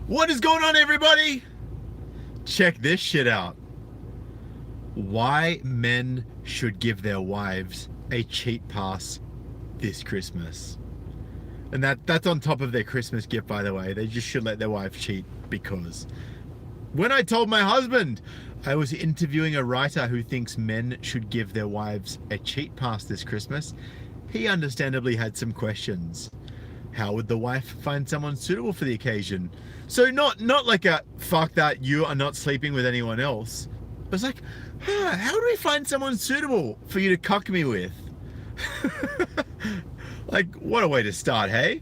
What is going on, everybody? Check this shit out. Why men should give their wives a cheat pass this Christmas. And that's on top of their Christmas gift, by the way. They just should let their wife cheat because when I told my husband I was interviewing a writer who thinks men should give their wives a cheat pass this Christmas, he understandably had some questions. How would the wife find someone suitable for the occasion? So not like a fuck that, you are not sleeping with anyone else. It was like, how do we find someone suitable for you to cuck me with? Like, what a way to start, hey?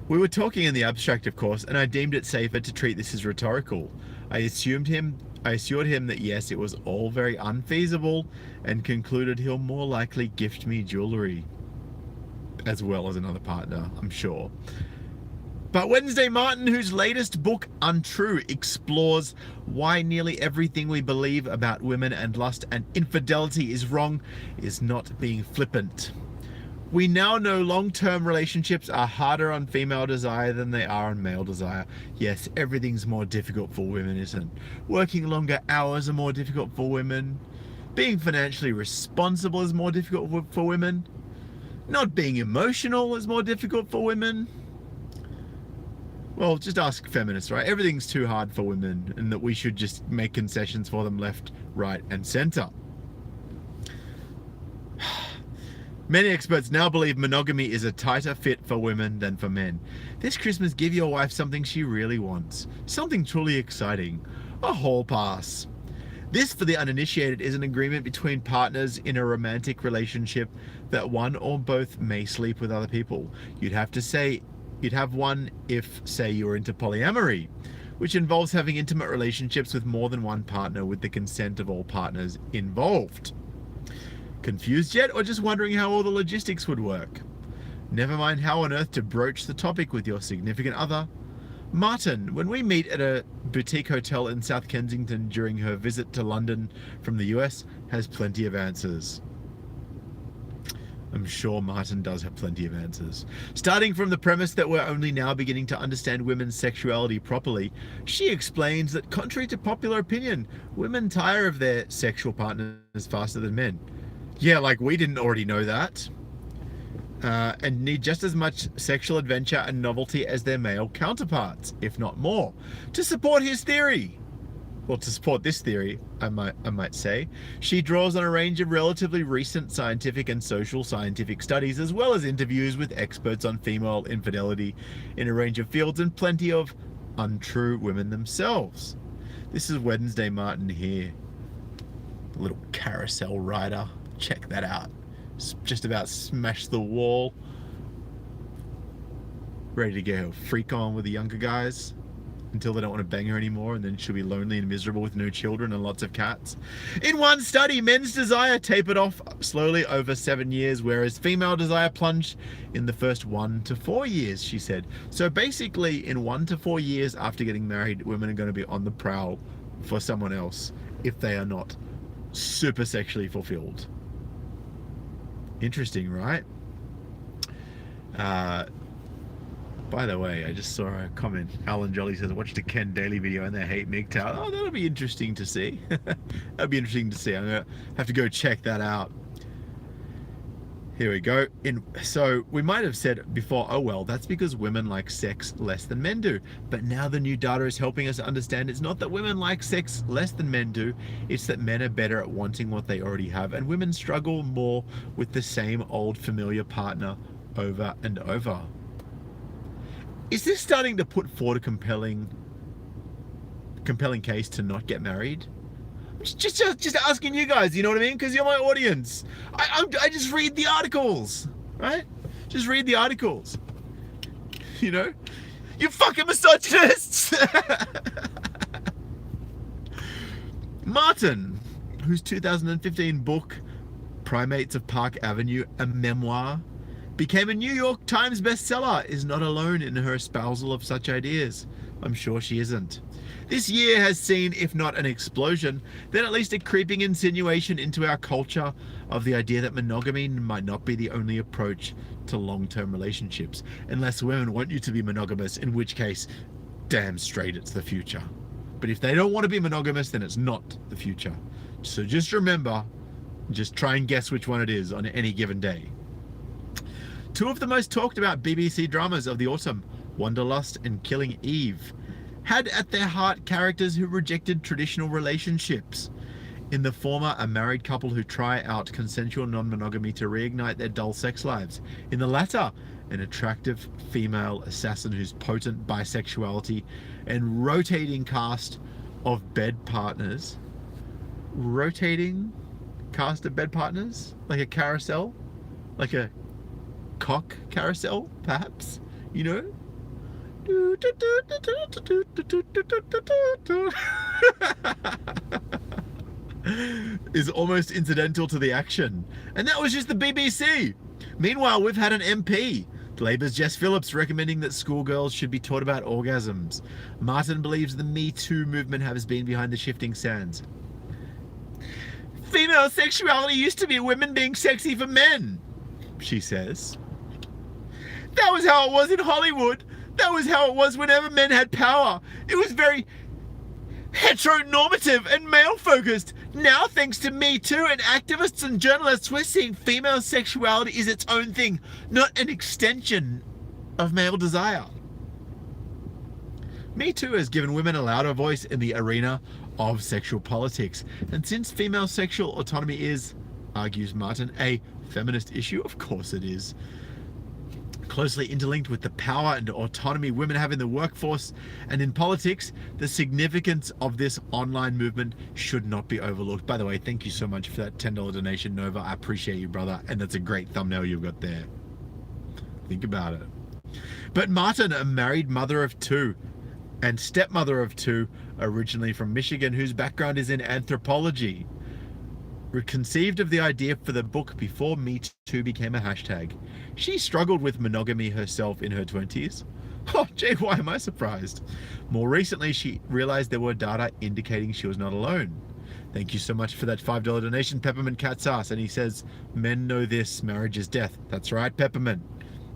We were talking in the abstract, of course, and I deemed it safer to treat this as rhetorical. I assured him that yes, it was all very unfeasible, and concluded he'll more likely gift me jewelry, as well as another partner, I'm sure. But Wednesday Martin, whose latest book, Untrue, explores why nearly everything we believe about women and lust and infidelity is wrong, is not being flippant. We now know long-term relationships are harder on female desire than they are on male desire. Yes, everything's more difficult for women, isn't it? Working longer hours are more difficult for women. Being financially responsible is more difficult for women. Not being emotional is more difficult for women. Well, just ask feminists, right? Everything's too hard for women and that we should just make concessions for them left, right, and center. Many experts now believe monogamy is a tighter fit for women than for men. This Christmas, give your wife something she really wants. Something truly exciting. A hall pass. This, for the uninitiated, is an agreement between partners in a romantic relationship that one or both may sleep with other people. You'd have one if, say, you were into polyamory, which involves having intimate relationships with more than one partner with the consent of all partners involved. Confused yet, or just wondering how all the logistics would work? Never mind how on earth to broach the topic with your significant other. Martin, when we meet at a boutique hotel in South Kensington during her visit to London from the US, has plenty of answers. I'm sure Martin does have plenty of answers. Starting from the premise that we're only now beginning to understand women's sexuality properly, she explains that contrary to popular opinion, women tire of their sexual partners faster than men. Yeah, like we didn't already know that. And need just as much sexual adventure and novelty as their male counterparts, if not more. To support his theory, well, to support this theory, I might say, she draws on a range of relatively recent scientific and social scientific studies, as well as interviews with experts on female infidelity in a range of fields and plenty of untrue women themselves. This is Wednesday Martin here. The little carousel rider. Check that out. Just about smashed the wall. Ready to get her freak on with the younger guys until they don't want to bang her anymore, and then she'll be lonely and miserable with no children and lots of cats. In one study, men's desire tapered off slowly over 7 years, whereas female desire plunged in the first 1 to 4 years, she said. So basically, in 1 to 4 years after getting married, women are going to be on the prowl for someone else if they are not super sexually fulfilled. Interesting, right? By the way, I just saw a comment. Alan Jolly says, watched a Ken Daly video and they hate MGTOW. Oh, that'll be interesting to see. That'll be interesting to see. I'm going to have to go check that out. Here we go. So we might have said before, oh well, that's because women like sex less than men do. But now the new data is helping us understand it's not that women like sex less than men do, it's that men are better at wanting what they already have, and women struggle more with the same old familiar partner over and over. Is this starting to put forward a compelling case to not get married? Just asking you guys, you know what I mean? Because you're my audience. I just read the articles, right? Just read the articles. You know? You fucking misogynists! Martin, whose 2015 book, Primates of Park Avenue, a memoir, became a New York Times bestseller, is not alone in her espousal of such ideas. I'm sure she isn't. This year has seen, if not an explosion, then at least a creeping insinuation into our culture of the idea that monogamy might not be the only approach to long-term relationships, unless women want you to be monogamous, in which case damn straight it's the future. But if they don't want to be monogamous, then it's not the future. So just remember, just try and guess which one it is on any given day. Two of the most talked about BBC dramas of the autumn, Wanderlust and Killing Eve, had at their heart characters who rejected traditional relationships. In the former, a married couple who try out consensual non-monogamy to reignite their dull sex lives. In the latter, an attractive female assassin whose potent bisexuality and rotating cast of bed partners. Rotating cast of bed partners? Like a carousel? Like a cock carousel, perhaps? You know? Is almost incidental to the action. And that was just the BBC. Meanwhile, we've had an MP, Labour's Jess Phillips, recommending that schoolgirls should be taught about orgasms. Martin believes the Me Too movement has been behind the shifting sands. Female sexuality used to be women being sexy for men, she says. That was how it was in Hollywood. That was how it was whenever men had power. It was very heteronormative and male-focused. Now, thanks to Me Too and activists and journalists, we're seeing female sexuality is its own thing, not an extension of male desire. Me Too has given women a louder voice in the arena of sexual politics. And since female sexual autonomy is, argues Martin, a feminist issue, of course it is, closely interlinked with the power and autonomy women have in the workforce and in politics, the significance of this online movement should not be overlooked. By the way, thank you so much for that $10 donation, Nova. I appreciate you, brother. And that's a great thumbnail you've got there. Think about it. But Martin, a married mother of two and stepmother of two, originally from Michigan, whose background is in anthropology, conceived of the idea for the book before Me Too became a hashtag. She struggled with monogamy herself in her 20s. Oh, gee, why am I surprised? More recently, she realized there were data indicating she was not alone. Thank you so much for that $5 donation, Peppermint Cat's Ass. And he says, men know this, marriage is death. That's right, Peppermint.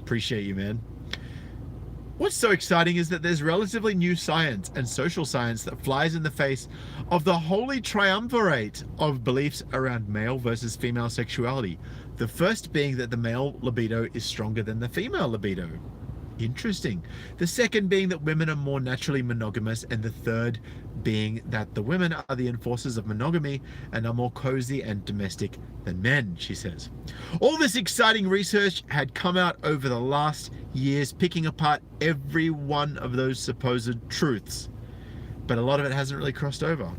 Appreciate you, man. What's so exciting is that there's relatively new science and social science that flies in the face of the holy triumvirate of beliefs around male versus female sexuality. The first being that the male libido is stronger than the female libido. Interesting. The second being that women are more naturally monogamous, and the third being that the women are the enforcers of monogamy and are more cozy and domestic than men, she says. All this exciting research had come out over the last years, picking apart every one of those supposed truths, but a lot of it hasn't really crossed over.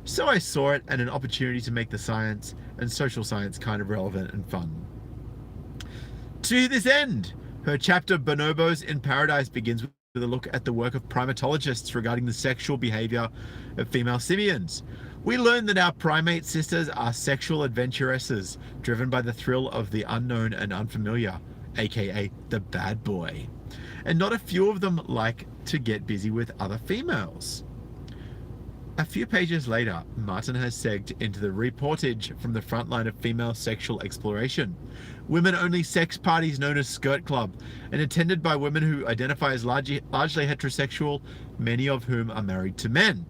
So I saw it and an opportunity to make the science and social science kind of relevant and fun. To this end, her chapter Bonobos in Paradise begins with a look at the work of primatologists regarding the sexual behavior of female simians. We learn that our primate sisters are sexual adventuresses, driven by the thrill of the unknown and unfamiliar, aka the bad boy. And not a few of them like to get busy with other females. A few pages later, Martin has segged into the reportage from the front line of female sexual exploration. Women-only sex parties known as Skirt Club, and attended by women who identify as largely heterosexual, many of whom are married to men.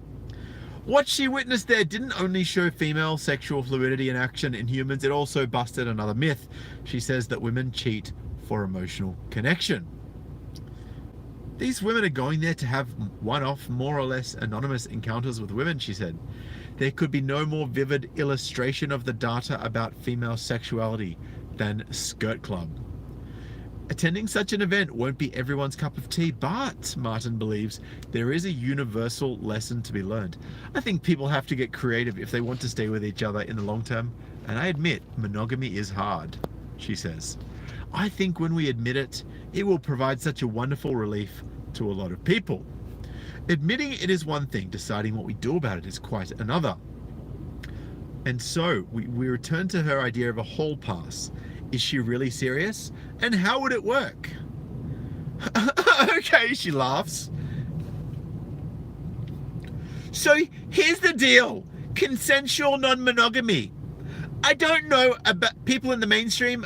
What she witnessed there didn't only show female sexual fluidity in action in humans, it also busted another myth. She says that women cheat for emotional connection. These women are going there to have one-off, more or less anonymous encounters with women, she said. There could be no more vivid illustration of the data about female sexuality than Skirt Club. Attending such an event won't be everyone's cup of tea, but Martin believes there is a universal lesson to be learned. I think people have to get creative if they want to stay with each other in the long term, and I admit monogamy is hard, she says. I think when we admit it, it will provide such a wonderful relief to a lot of people. Admitting it is one thing, deciding what we do about it is quite another. And so we return to her idea of a hall pass. Is she really serious? And how would it work? Okay, she laughs. So here's the deal. Consensual non-monogamy. I don't know about people in the mainstream.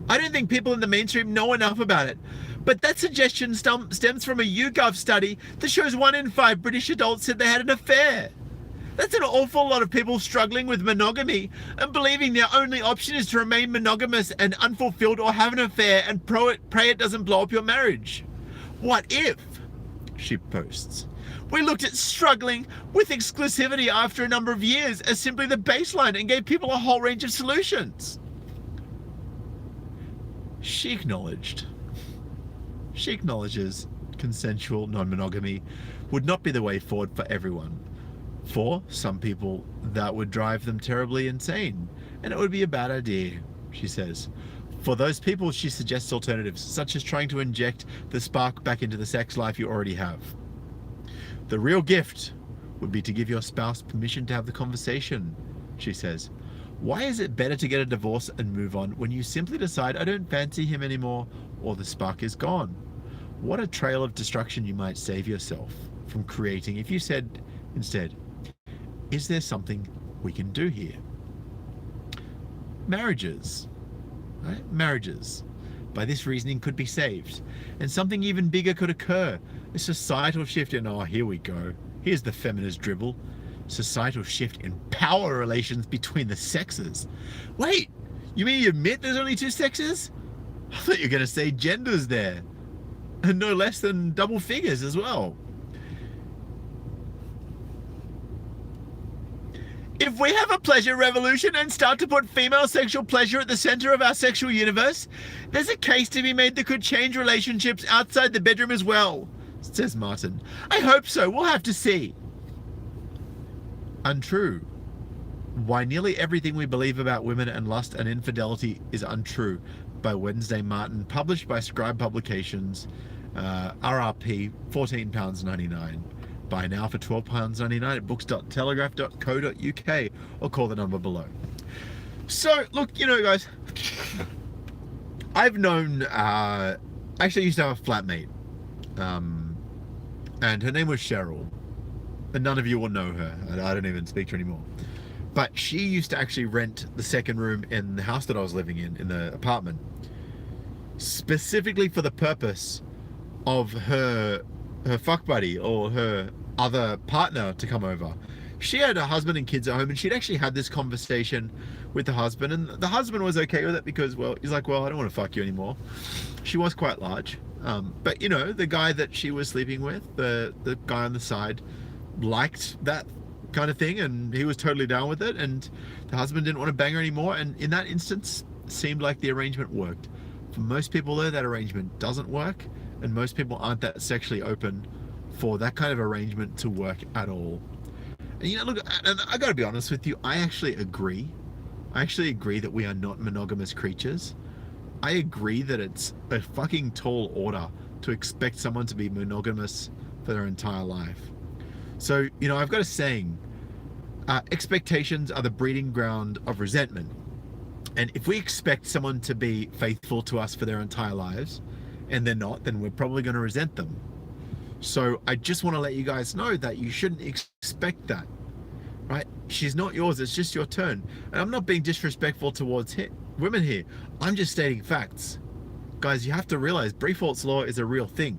I don't think people in the mainstream know enough about it. But that suggestion stems from a YouGov study that shows 1 in 5 British adults said they had an affair. That's an awful lot of people struggling with monogamy and believing their only option is to remain monogamous and unfulfilled or have an affair and pray it doesn't blow up your marriage. What if, she posts, we looked at struggling with exclusivity after a number of years as simply the baseline and gave people a whole range of solutions? She acknowledges consensual non-monogamy would not be the way forward for everyone. For some people, that would drive them terribly insane, and it would be a bad idea, she says. For those people, she suggests alternatives, such as trying to inject the spark back into the sex life you already have. The real gift would be to give your spouse permission to have the conversation, she says. Why is it better to get a divorce and move on when you simply decide I don't fancy him anymore or the spark is gone? What a trail of destruction you might save yourself from creating if you said instead, is there something we can do here? Marriages, right? Marriages, by this reasoning, could be saved, and something even bigger could occur. A societal shift in, oh, here we go. Here's the feminist dribble. Societal shift in power relations between the sexes. Wait, you mean you admit there's only 2 sexes? I thought you were going to say genders there, and no less than double figures as well. If we have a pleasure revolution and start to put female sexual pleasure at the center of our sexual universe, there's a case to be made that could change relationships outside the bedroom as well, says Martin. I hope so. We'll have to see. Untrue. Why nearly everything we believe about women and lust and infidelity is untrue, by Wednesday Martin, published by Scribe Publications, RRP £14.99. Buy now for £12.99 at books.telegraph.co.uk or call the number below. So, look, you know, guys, I've known, actually I used to have a flatmate, and her name was Cheryl, and none of you will know her. I don't even speak to her anymore. But she used to actually rent the second room in the house that I was living in the apartment, specifically for the purpose of her fuck buddy or her other partner to come over. She had a husband and kids at home, and she'd actually had this conversation with the husband, and the husband was okay with it because, well, he's like, well, I don't want to fuck you anymore. She was quite large, but you know, the guy that she was sleeping with, the guy on the side, liked that kind of thing, and he was totally down with it, and the husband didn't want to bang her anymore, and in that instance seemed like the arrangement worked. For most people though, that arrangement doesn't work, and most people aren't that sexually open for that kind of arrangement to work at all. And you know, look, and I gotta be honest with you, I actually agree that we are not monogamous creatures. I agree that it's a fucking tall order to expect someone to be monogamous for their entire life. So, you know, I've got a saying, expectations are the breeding ground of resentment. And if we expect someone to be faithful to us for their entire lives, and they're not, then we're probably going to resent them. So I just want to let you guys know that you shouldn't expect that, right? She's not yours, it's just your turn. And I'm not being disrespectful towards women here. I'm just stating facts. Guys, you have to realize Briefalt's law is a real thing,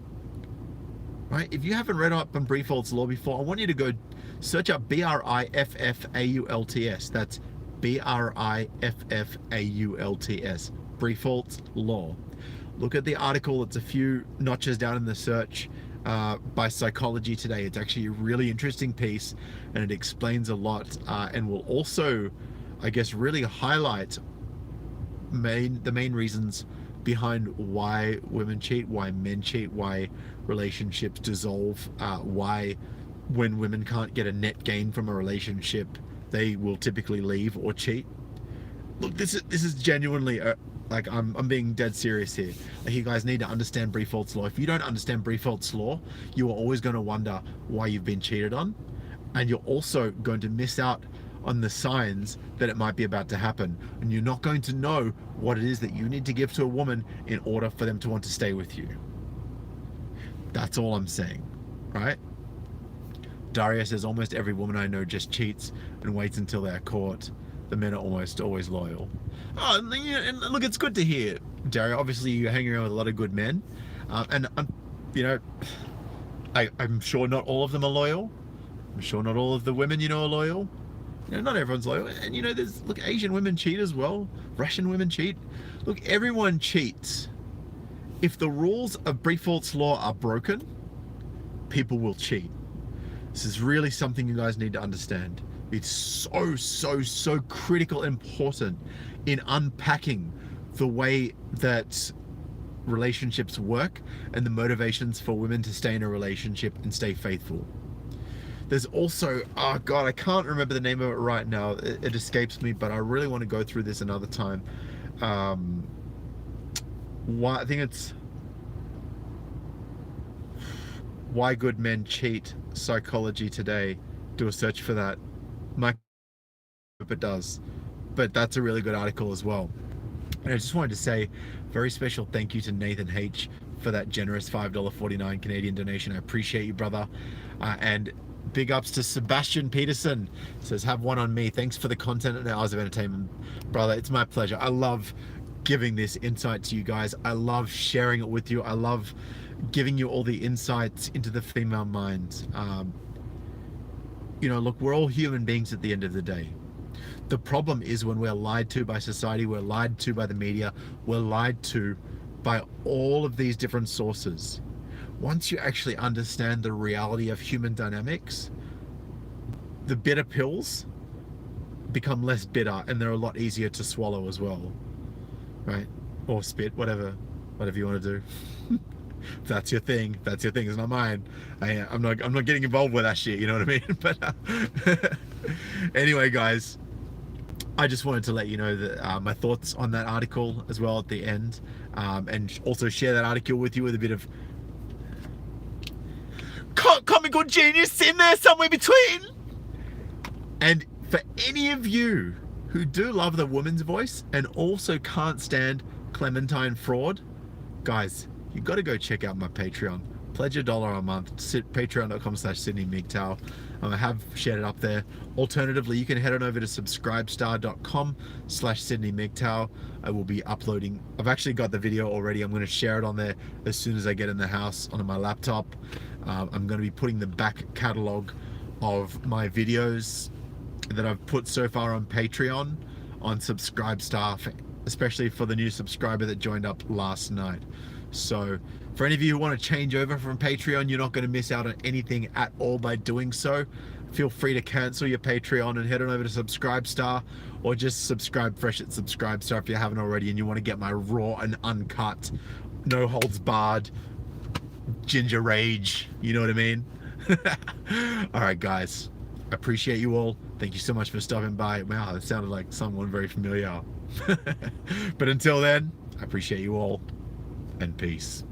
right? If you haven't read up on Briefalt's law before, I want you to go search up BRIFFAULTS. That's BRIFFAULTS, Briefalt's law. Look at the article, it's a few notches down in the search by Psychology Today. It's actually a really interesting piece, and it explains a lot, and will also, I guess, really highlight the main reasons behind why women cheat, why men cheat, why relationships dissolve, why when women can't get a net gain from a relationship, they will typically leave or cheat. Look, this is genuinely like, I'm being dead serious here. Like, you guys need to understand Briefalt's law. If you don't understand Briefalt's law, you are always going to wonder why you've been cheated on, and you're also going to miss out on the signs that it might be about to happen, and you're not going to know what it is that you need to give to a woman in order for them to want to stay with you. That's all I'm saying, right? Daria says, almost every woman I know just cheats and waits until they're caught. The men are almost always loyal. Oh, and look, it's good to hear, Daria. Obviously, you're hanging around with a lot of good men. You know, I'm sure not all of them are loyal. I'm sure not all of the women are loyal. Not everyone's loyal. And look, Asian women cheat as well. Russian women cheat. Look, everyone cheats. If the rules of default law are broken, people will cheat. This is really something you guys need to understand. It's so critical, important in unpacking the way that relationships work and the motivations for women to stay in a relationship and stay faithful. There's also, oh God, I can't remember the name of it right now. It escapes me, but I really want to go through this another time. I think it's Why Good Men Cheat, Psychology Today. Do a search for that. I hope it does. But that's a really good article as well. And I just wanted to say very special thank you to Nathan H for that generous $5.49 Canadian donation. I appreciate you, brother. And big ups to Sebastian Peterson. Says, have one on me. Thanks for the content and hours of entertainment, brother. It's my pleasure. I love giving this insight to you guys. I love sharing it with you. I love giving you all the insights into the female mind. Look, we're all human beings at the end of the day. The problem is when we're lied to by society, we're lied to by the media, we're lied to by all of these different sources. Once you actually understand the reality of human dynamics, the bitter pills become less bitter and they're a lot easier to swallow as well, right? Or spit, whatever you want to do. That's your thing. That's your thing. It's not mine. I'm not getting involved with that shit. You know what I mean? But anyway, guys, I just wanted to let you know that my thoughts on that article as well at the end, and also share that article with you with a bit of comical genius in there somewhere between. And for any of you who do love the woman's voice and also can't stand Clementine fraud, guys, you got to go check out my Patreon. Pledge $1 a month. Patreon.com/SydneyMGTOW. I have shared it up there. Alternatively, you can head on over to subscribestar.com/SydneyMGTOW. I will be uploading. I've actually got the video already. I'm going to share it on there as soon as I get in the house onto my laptop. I'm going to be putting the back catalog of my videos that I've put so far on Patreon on Subscribestar, especially for the new subscriber that joined up last night. So for any of you who want to change over from Patreon, you're not going to miss out on anything at all by doing so. Feel free to cancel your Patreon and head on over to Subscribestar, or just subscribe fresh at Subscribestar if you haven't already and you want to get my raw and uncut, no holds barred ginger rage, you know what I mean? All right, guys, I appreciate you all. Thank you so much for stopping by. Wow, that sounded like someone very familiar. But until then, I appreciate you all, and peace.